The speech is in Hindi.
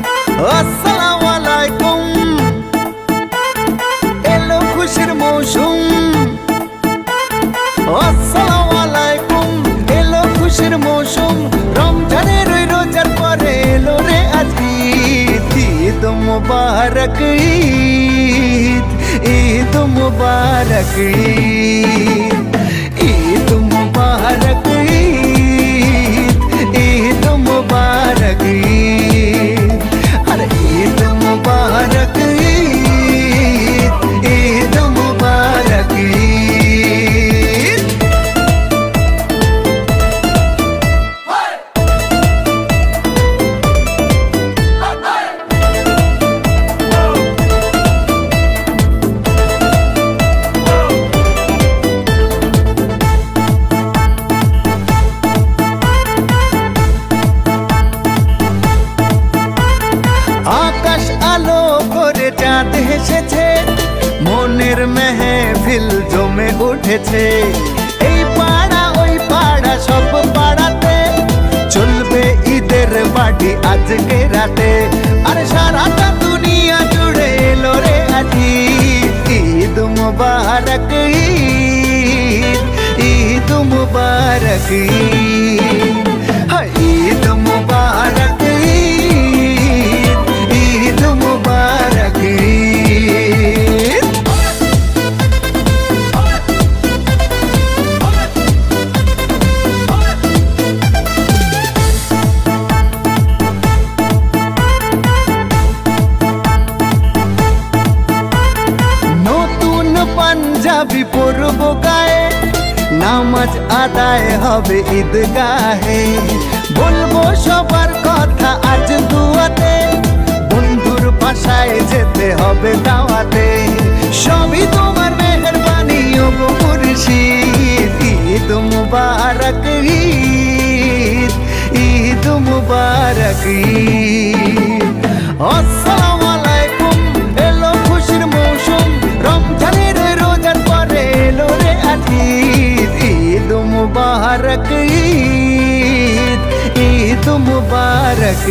अस्सलामु अलैकुम एलो खुशिर मौसुम अस्सलामु अलैकुम एलो खुशिर मौसुम रमजानेर ओई रोजार परे एलो रे आज ईद मुबारक ईद मुबारक ईद मुबारक ईद मुबारक ईद मुबारक ईद मुबारक आकाश आलो करे चाँद हेसेछे मोनेर मेहफिल जमे उठेछे এই পাড়া ওই পাড়া সব পাড়াতে চলবে ঈদের পার্টি আজকে রাতে আরে সারাটা দুনিয়া জুড়ে এলো রে আজ ঈদ মুবারক ঈদ মুবারক ঈদ মুবারক ईद मुबारक नतून पंजाबी पड़बो गाए नामाज आदाय हबे ईदगाहे बोलबो सबार कथा आज दुआते बंधुर बासाय जेते हबे दाওয়াতে सबই তোমার মেহেরবানি ও গো মুর্শিদ ঈদ মুবারক ঈদ মুবারক আসসালামু আলাইকুম এলো খুশির মৌসুম রমজানের রোজার পরে এলো রে আজ ঈদ মুবারক ঈদ মুবারক